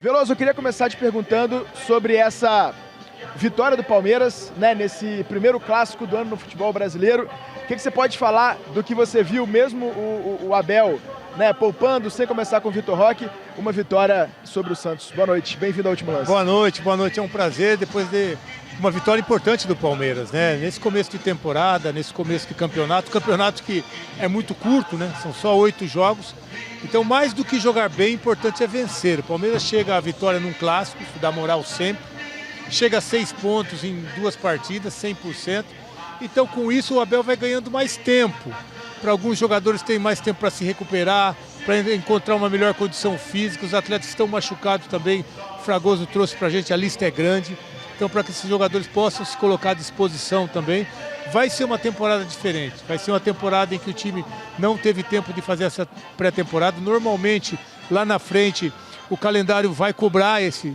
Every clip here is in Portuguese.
Veloso, eu queria começar te perguntando sobre essa vitória do Palmeiras, né, nesse primeiro clássico do ano no futebol brasileiro. O que você pode falar do que você viu, mesmo o Abel, né, poupando, sem começar com o Vitor Roque, uma vitória sobre o Santos? Boa noite, bem-vindo ao Último Lance. Boa noite, é um prazer depois de uma vitória importante do Palmeiras, né? Nesse começo de temporada, nesse começo de campeonato que é muito curto, né? São só 8 jogos. Então, mais do que jogar bem, o importante é vencer. O Palmeiras chega à vitória num clássico, isso dá moral sempre. Chega a 6 pontos em 2 partidas, 100%. Então, com isso, o Abel vai ganhando mais tempo. Para alguns jogadores tem mais tempo para se recuperar, para encontrar uma melhor condição física. Os atletas estão machucados também. O Fragoso trouxe para a gente, a lista é grande. Então, para que esses jogadores possam se colocar à disposição também, vai ser uma temporada diferente. Vai ser uma temporada em que o time não teve tempo de fazer essa pré-temporada. Normalmente, lá na frente, o calendário vai cobrar esse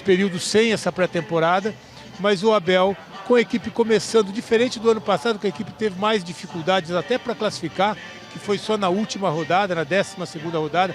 período sem essa pré-temporada. Mas o Abel, com a equipe começando, diferente do ano passado, que a equipe teve mais dificuldades até para classificar, que foi só na última rodada, na 12ª rodada.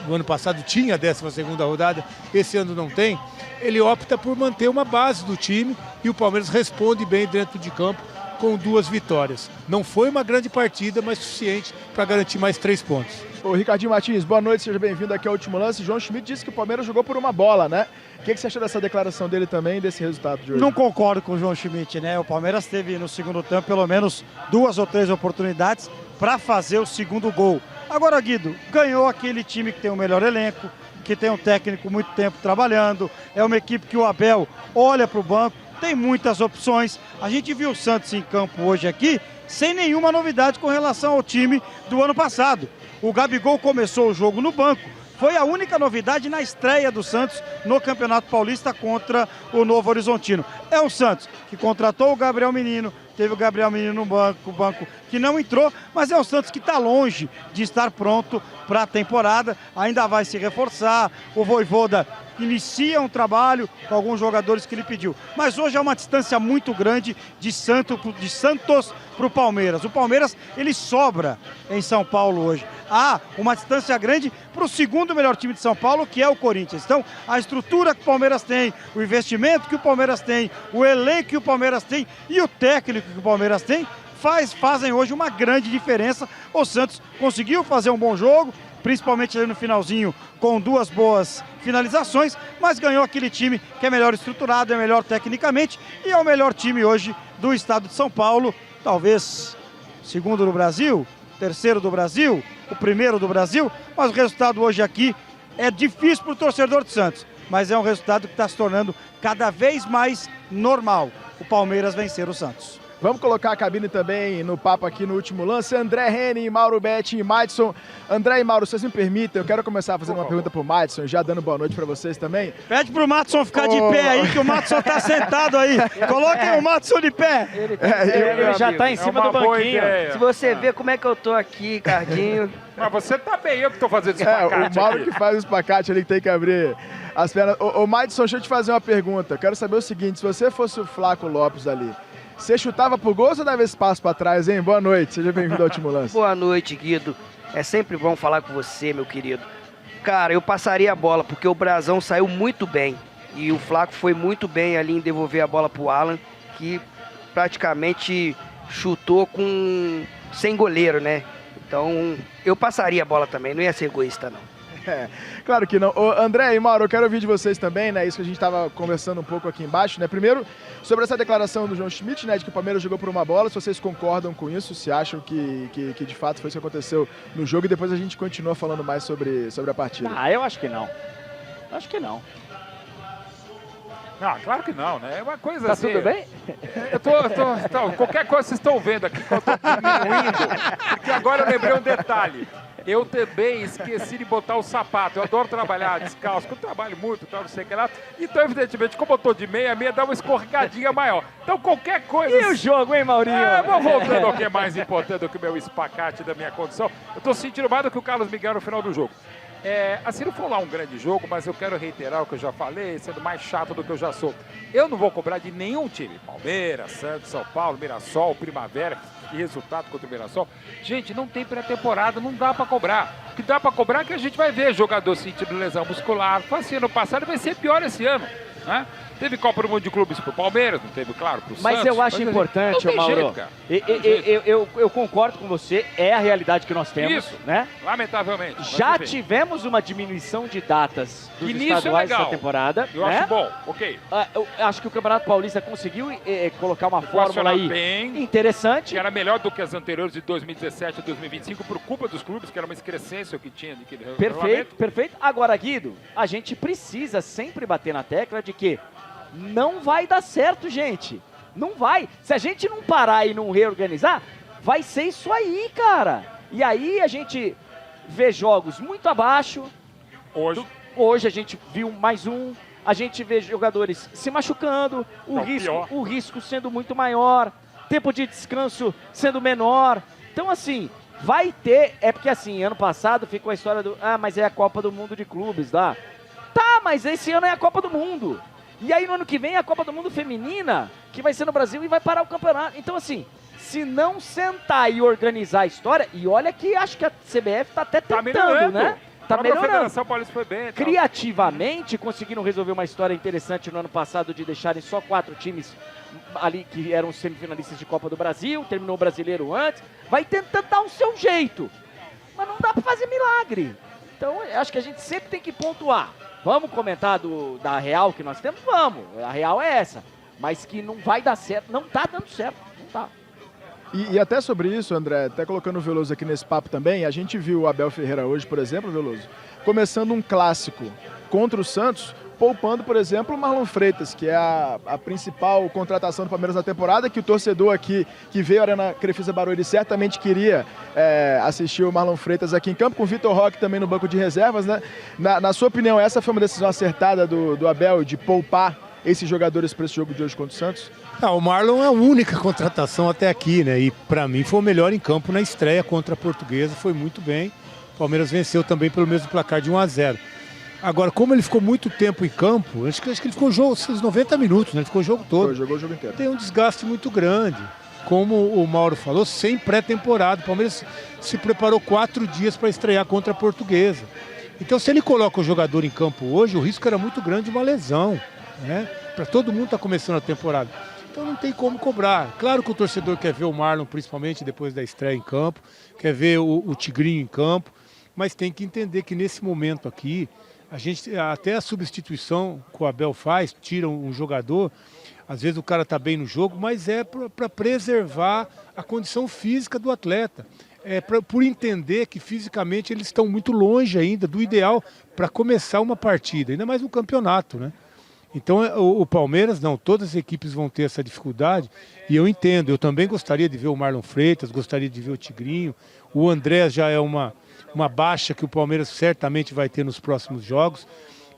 No ano passado tinha a 12ª rodada, esse ano não tem. Ele opta por manter uma base do time e o Palmeiras responde bem dentro de campo com 2 vitórias. Não foi uma grande partida, mas suficiente para garantir mais 3 pontos. Ô, Ricardinho Martins, boa noite, seja bem-vindo aqui ao Último Lance. João Schmidt disse que o Palmeiras jogou por uma bola, né? O que você achou dessa declaração dele também e desse resultado de hoje? Não concordo com o João Schmidt, né? O Palmeiras teve no segundo tempo pelo menos 2 ou 3 oportunidades para fazer o segundo gol. Agora, Guido, ganhou aquele time que tem o melhor elenco, que tem um técnico muito tempo trabalhando, é uma equipe que o Abel olha para o banco, tem muitas opções. A gente viu o Santos em campo hoje aqui, sem nenhuma novidade com relação ao time do ano passado. O Gabigol começou o jogo no banco, foi a única novidade na estreia do Santos no Campeonato Paulista contra o Novo Horizontino. É o Santos que contratou o Gabriel Menino, teve o Gabriel Menino no banco que não entrou, mas é o Santos que está longe de estar pronto para a temporada, ainda vai se reforçar. O Vojvoda inicia um trabalho com alguns jogadores que ele pediu, mas hoje é uma distância muito grande de Santos para o Palmeiras. O Palmeiras, ele sobra em São Paulo hoje. Há uma distância grande para o segundo melhor time de São Paulo, que é o Corinthians. Então, a estrutura que o Palmeiras tem, o investimento que o Palmeiras tem, o elenco que o Palmeiras tem e o técnico que o Palmeiras tem, fazem hoje uma grande diferença. O Santos conseguiu fazer um bom jogo, principalmente ali no finalzinho, com 2 boas finalizações, mas ganhou aquele time que é melhor estruturado, é melhor tecnicamente e é o melhor time hoje do estado de São Paulo, talvez segundo do Brasil, terceiro do Brasil, o primeiro do Brasil, mas o resultado hoje aqui é difícil para o torcedor do Santos, mas é um resultado que está se tornando cada vez mais normal, o Palmeiras vencer o Santos. Vamos colocar a cabine também no papo aqui no Último Lance. André Henning, Mauro Betti e Madison. André e Mauro, se vocês me permitem, eu quero começar fazendo uma pergunta pro Madison, já dando boa noite para vocês também. Pede pro Madison ficar de pé aí, que o Madison tá sentado aí. Coloquem o Madison de pé. Ele já tá em cima do banquinho. Se você ver como é que eu tô aqui, Cardinho. Mas você tá bem, eu que tô fazendo esse espacate o Mauro aqui. que faz o espacate, ele que tem que abrir as pernas. Ô Madison, deixa eu te fazer uma pergunta. Eu quero saber o seguinte, se você fosse o Flaco Lopes ali, você chutava pro gol ou você dava espaço pra trás, hein? Boa noite, seja bem-vindo ao Último Lance. Boa noite, Guido. É sempre bom falar com você, meu querido. Cara, eu passaria a bola, porque o Brazão saiu muito bem. E o Flaco foi muito bem ali em devolver a bola pro Alan, que praticamente chutou sem goleiro, né? Então, eu passaria a bola também, não ia ser egoísta, não. Claro que não. Ô, André e Mauro, eu quero ouvir de vocês também, né? Isso que a gente estava conversando um pouco aqui embaixo, né? Primeiro, sobre essa declaração do João Schmidt, né? De que o Palmeiras jogou por uma bola, se vocês concordam com isso, se acham que de fato foi isso que aconteceu no jogo, e depois a gente continua falando mais sobre a partida. Ah, eu acho que não. Acho que não. Ah, claro que não, né? É uma coisa Tá assim... tudo bem? Qualquer coisa vocês estão vendo aqui que eu tô diminuindo, porque agora eu lembrei um detalhe. Eu também esqueci de botar o sapato. Eu adoro trabalhar descalço, porque eu trabalho muito, tal, não sei o que lá. Então, evidentemente, como eu tô de meia, a meia dá uma escorregadinha maior. Então, qualquer coisa... E o jogo, hein, Maurinho? Vou voltando ao que é mais importante do que o meu espacate da minha condição. Eu tô sentindo mais do que o Carlos Miguel no final do jogo. Assim, não foi lá um grande jogo, mas eu quero reiterar o que eu já falei, sendo mais chato do que eu já sou. Eu não vou cobrar de nenhum time. Palmeiras, Santos, São Paulo, Mirassol, Primavera, que resultado contra o Mirassol. Gente, não tem pré-temporada, não dá pra cobrar. O que dá pra cobrar é que a gente vai ver jogador sentindo lesão muscular. Foi assim ano passado, vai ser pior esse ano, né? Teve Copa do Mundo de Clubes pro Palmeiras, não teve, claro, pro Santos. Mas eu acho importante, Mauro, eu concordo com você, é a realidade que nós temos, Isso, né? Lamentavelmente. Já tivemos uma diminuição de datas dos estaduais dessa temporada. Eu acho bom, ok. Eu acho que o Campeonato Paulista conseguiu colocar uma fórmula aí bem, interessante. Que era melhor do que as anteriores de 2017 e 2025, por culpa dos clubes, que era uma excrescência que tinha. Perfeito, perfeito. Agora, Guido, a gente precisa sempre bater na tecla de que não vai dar certo, gente. Não vai. Se a gente não parar e não reorganizar, vai ser isso aí, cara. E aí a gente vê jogos muito abaixo. Hoje a gente viu mais um. A gente vê jogadores se machucando, o risco sendo muito maior, tempo de descanso sendo menor. Então, assim, vai ter... É porque, assim, ano passado ficou a história do... mas é a Copa do Mundo de clubes lá. Tá, mas esse ano é a Copa do Mundo. E aí no ano que vem é a Copa do Mundo Feminina, que vai ser no Brasil e vai parar o campeonato. Então, assim, se não sentar e organizar a história, e olha que acho que a CBF tá até tentando, né? Tá melhorando. A Federação Paulista foi bem. Criativamente, conseguiram resolver uma história interessante no ano passado de deixarem só 4 times ali que eram semifinalistas de Copa do Brasil, terminou o Brasileiro antes. Vai tentando dar o seu jeito, mas não dá pra fazer milagre. Então, eu acho que a gente sempre tem que pontuar. Vamos comentar da real que nós temos? Vamos, a real é essa. Mas que não vai dar certo, não tá dando certo, não tá. E até sobre isso, André, até colocando o Veloso aqui nesse papo também, a gente viu o Abel Ferreira hoje, por exemplo, Veloso, começando um clássico contra o Santos, poupando, por exemplo, o Marlon Freitas, que é a principal contratação do Palmeiras na temporada, que o torcedor aqui, que veio à Arena Crefisa Barueri, certamente queria assistir o Marlon Freitas aqui em campo, com o Vitor Roque também no banco de reservas, né? Na sua opinião, essa foi uma decisão acertada do Abel de poupar esses jogadores para esse jogo de hoje contra o Santos? O Marlon é a única contratação até aqui, né? E para mim foi o melhor em campo na estreia contra a Portuguesa, foi muito bem. O Palmeiras venceu também pelo mesmo placar de 1-0. Agora, como ele ficou muito tempo em campo, acho que ele ficou os 90 minutos, né? Ele ficou o jogo todo. Jogou o jogo inteiro. Tem um desgaste muito grande. Como o Mauro falou, sem pré-temporada. O Palmeiras se preparou 4 dias para estrear contra a Portuguesa. Então, se ele coloca o jogador em campo hoje, o risco era muito grande de uma lesão, né? Para todo mundo estar começando a temporada. Então não tem como cobrar. Claro que o torcedor quer ver o Marlon, principalmente depois da estreia em campo, quer ver o Tigrinho em campo, mas tem que entender que nesse momento aqui, até a substituição que o Abel faz, tira um jogador, às vezes o cara está bem no jogo, mas é para preservar a condição física do atleta. Por entender que fisicamente eles estão muito longe ainda do ideal para começar uma partida, ainda mais um campeonato, né? Então o Palmeiras, todas as equipes vão ter essa dificuldade e eu entendo, eu também gostaria de ver o Marlon Freitas, gostaria de ver o Tigrinho, o André já é uma baixa que o Palmeiras certamente vai ter nos próximos jogos,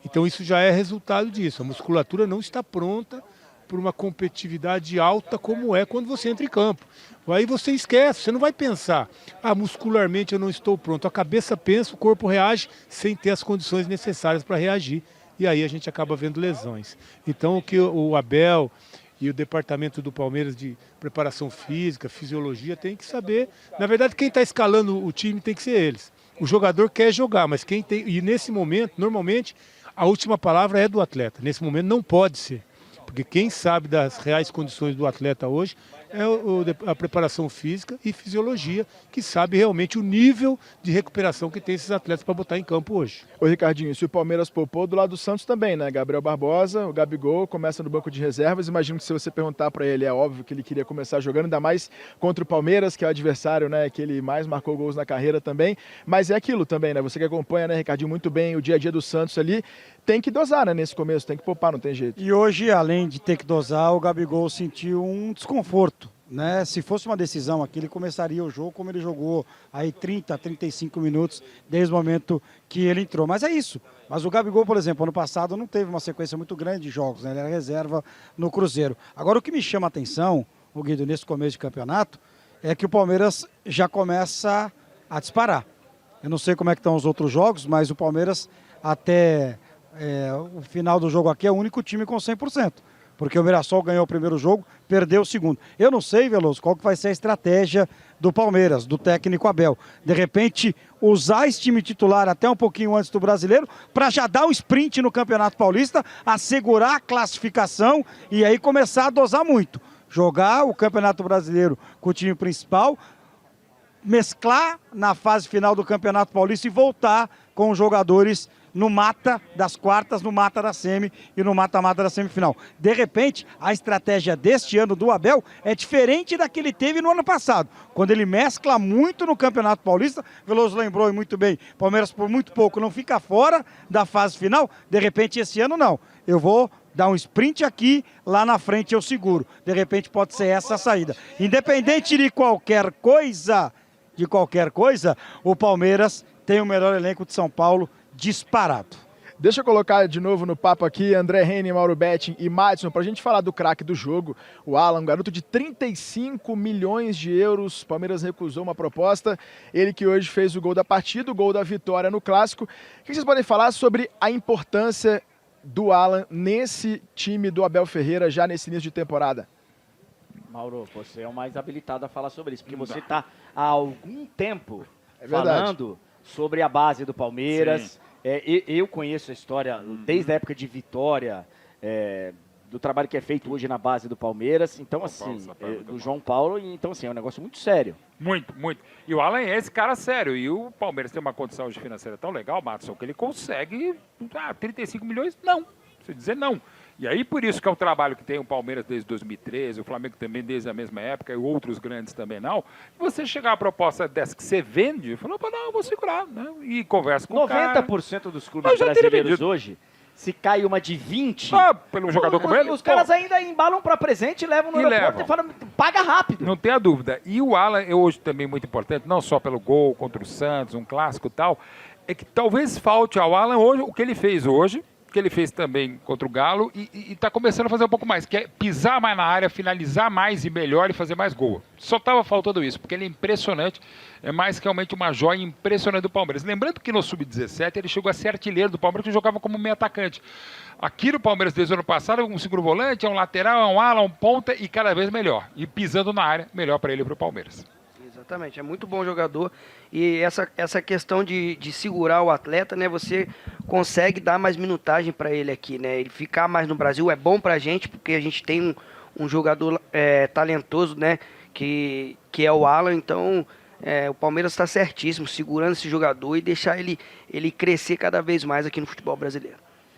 então isso já é resultado disso, a musculatura não está pronta por uma competitividade alta como é quando você entra em campo. Aí você esquece, você não vai pensar, muscularmente eu não estou pronto, a cabeça pensa, o corpo reage sem ter as condições necessárias para reagir. E aí a gente acaba vendo lesões. Então o que o Abel e o departamento do Palmeiras de preparação física, fisiologia, tem que saber. Na verdade, quem está escalando o time tem que ser eles. O jogador quer jogar, mas quem tem... E nesse momento, normalmente, a última palavra é do atleta. Nesse momento não pode ser. Porque quem sabe das reais condições do atleta hoje é a preparação física e fisiologia, que sabe realmente o nível de recuperação que tem esses atletas para botar em campo hoje. Ô Ricardinho, se o Palmeiras poupou, do lado do Santos também, né? Gabriel Barbosa, o Gabigol, começa no banco de reservas. Imagino que se você perguntar para ele, é óbvio que ele queria começar jogando, ainda mais contra o Palmeiras, que é o adversário, né? Que ele mais marcou gols na carreira também. Mas é aquilo também, né? Você que acompanha, né, Ricardinho, muito bem o dia a dia do Santos ali, tem que dosar, né? Nesse começo, tem que poupar, não tem jeito. E hoje, além de ter que dosar, o Gabigol sentiu um desconforto, né? Se fosse uma decisão aqui, ele começaria o jogo como ele jogou aí 30, 35 minutos desde o momento que ele entrou. Mas é isso. Mas o Gabigol, por exemplo, ano passado não teve uma sequência muito grande de jogos, né? Ele era reserva no Cruzeiro. Agora, o que me chama a atenção, o Guido, nesse começo de campeonato, é que o Palmeiras já começa a disparar. Eu não sei como é que estão os outros jogos, mas o Palmeiras até o final do jogo aqui é o único time com 100%. Porque o Mirassol ganhou o primeiro jogo, perdeu o segundo. Eu não sei, Veloso, qual que vai ser a estratégia do Palmeiras, do técnico Abel. De repente, usar esse time titular até um pouquinho antes do Brasileiro, para já dar um sprint no Campeonato Paulista, assegurar a classificação e aí começar a dosar muito. Jogar o Campeonato Brasileiro com o time principal, mesclar na fase final do Campeonato Paulista e voltar com os jogadores no mata das quartas, no mata da semi e no mata-mata da semifinal. De repente, a estratégia deste ano do Abel é diferente da que ele teve no ano passado, quando ele mescla muito no Campeonato Paulista. Veloso lembrou muito bem, Palmeiras por muito pouco não fica fora da fase final. De repente, esse ano não. Eu vou dar um sprint aqui, lá na frente eu seguro. De repente pode ser essa a saída. Independente de qualquer coisa, o Palmeiras tem o melhor elenco de São Paulo disparado. Deixa eu colocar de novo no papo aqui André Henning, Mauro Betting e Madison, pra gente falar do craque do jogo, o Alan, um garoto de 35 milhões de euros. Palmeiras recusou uma proposta, ele que hoje fez o gol da partida, o gol da vitória no Clássico. O que vocês podem falar sobre a importância do Alan nesse time do Abel Ferreira já nesse início de temporada? Mauro, você é o mais habilitado a falar sobre isso, porque você está há algum tempo verdade. falando sobre a base do Palmeiras. Eu conheço a história desde a época de Vitória, do trabalho que é feito hoje na base do Palmeiras. Então, do João Paulo. Então, assim, é um negócio muito sério. Muito, muito. E o Alan é esse cara sério. E o Palmeiras tem uma condição hoje financeira tão legal, Madison, que ele consegue 35 milhões? Não. Você dizer não. E aí, por isso que é o trabalho que tem o Palmeiras desde 2013, o Flamengo também desde a mesma época, e outros grandes também não. Você chegar a proposta dessa que você vende, falou, não, eu vou segurar, né? E conversa com o cara. 90% dos clubes brasileiros hoje, se cai uma de 20... pelo jogador como ele? Os caras ainda embalam para presente, levam no aeroporto e falam, paga rápido. Não tenha dúvida. E o Alan, hoje também muito importante, não só pelo gol contra o Santos, um clássico e tal, é que talvez falte ao Alan hoje o que ele fez hoje, que ele fez também contra o Galo, e está começando a fazer um pouco mais, que é pisar mais na área, finalizar mais e melhor e fazer mais gol. Só estava faltando isso, porque ele é impressionante, é mais que realmente uma joia impressionante do Palmeiras. Lembrando que no Sub-17 ele chegou a ser artilheiro do Palmeiras, que jogava como meio atacante. Aqui no Palmeiras, desde o ano passado, um segundo volante, é um lateral, é um ala, um ponta e cada vez melhor. E pisando na área, melhor para ele e para o Palmeiras. Exatamente, é muito bom jogador e essa questão de segurar o atleta, né, você consegue dar mais minutagem para ele aqui, né, ele ficar mais no Brasil é bom pra gente, porque a gente tem um jogador talentoso, né, que é o Alan, então o Palmeiras está certíssimo, segurando esse jogador e deixar ele crescer cada vez mais aqui no futebol brasileiro.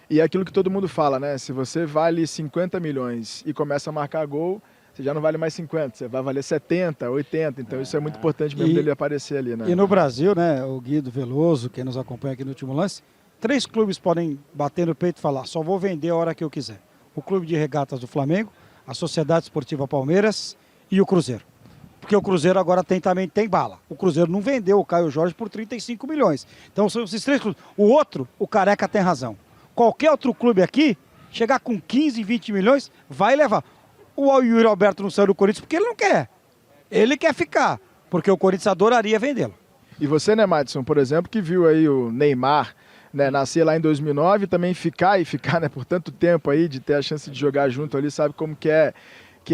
E é aquilo que todo mundo fala, né, se você vale 50 milhões e começa a marcar gol, você já não vale mais 50, você vai valer 70, 80, então isso é muito importante mesmo dele aparecer ali, né? E no Brasil, né, o Guido Veloso, quem nos acompanha aqui no Último Lance, 3 clubes podem bater no peito e falar, só vou vender a hora que eu quiser. O Clube de Regatas do Flamengo, a Sociedade Esportiva Palmeiras e o Cruzeiro. Porque o Cruzeiro agora também tem bala. O Cruzeiro não vendeu o Caio Jorge por 35 milhões. Então são esses 3 clubes. O outro, o Careca tem razão. Qualquer outro clube aqui, chegar com 15, 20 milhões, vai levar. O Yuri Alberto não saiu do Corinthians porque ele não quer. Ele quer ficar, porque o Corinthians adoraria vendê-lo. E você, né, Madison, por exemplo, que viu aí o Neymar, né, nascer lá em 2009 e também ficar, né, por tanto tempo aí, de ter a chance de jogar junto ali, sabe como que é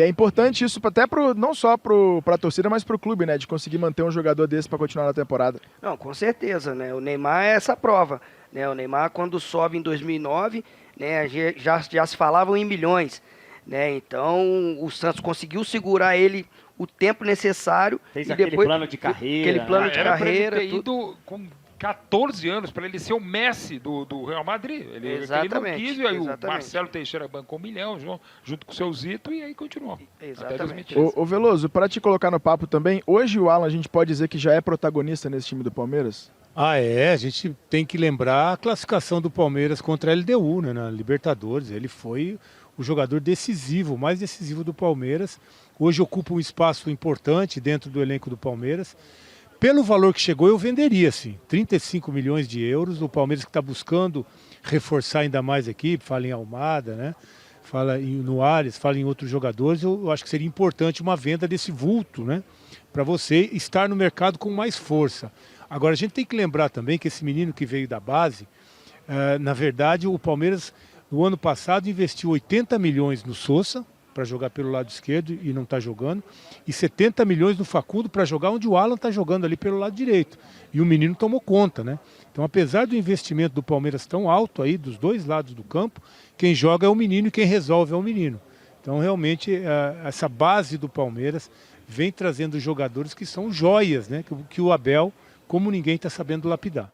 importante isso até não só para a torcida, mas para o clube, né, de conseguir manter um jogador desse para continuar na temporada. Não, com certeza, né, o Neymar é essa prova, né, o Neymar quando sobe em 2009, né, já se falavam em milhões. Né, então o Santos conseguiu segurar ele o tempo necessário. Fez e aquele depois, plano de carreira. Aquele plano de carreira. Ele ter ido com 14 anos para ele ser o Messi do Real Madrid. Ele não quis, e aí o Marcelo Teixeira bancou 1 milhão junto com o seu Zito e aí continuou. Exatamente. Ô Veloso, para te colocar no papo também, hoje o Alan a gente pode dizer que já é protagonista nesse time do Palmeiras? A gente tem que lembrar a classificação do Palmeiras contra a LDU, né, na Libertadores. Ele foi o jogador decisivo, o mais decisivo do Palmeiras. Hoje ocupa um espaço importante dentro do elenco do Palmeiras. Pelo valor que chegou, eu venderia, sim. 35 milhões de euros. O Palmeiras que está buscando reforçar ainda mais a equipe, fala em Almada, né? Fala no Ares, fala em outros jogadores. Eu acho que seria importante uma venda desse vulto, né? Para você estar no mercado com mais força. Agora, a gente tem que lembrar também que esse menino que veio da base, na verdade, o Palmeiras, no ano passado, investiu 80 milhões no Sousa, para jogar pelo lado esquerdo e não está jogando, e 70 milhões no Facundo para jogar onde o Alan está jogando ali pelo lado direito. E o menino tomou conta, né? Então, apesar do investimento do Palmeiras tão alto aí, dos dois lados do campo, quem joga é o menino e quem resolve é o menino. Então, realmente, essa base do Palmeiras vem trazendo jogadores que são joias, né? Que o Abel, como ninguém, está sabendo lapidar.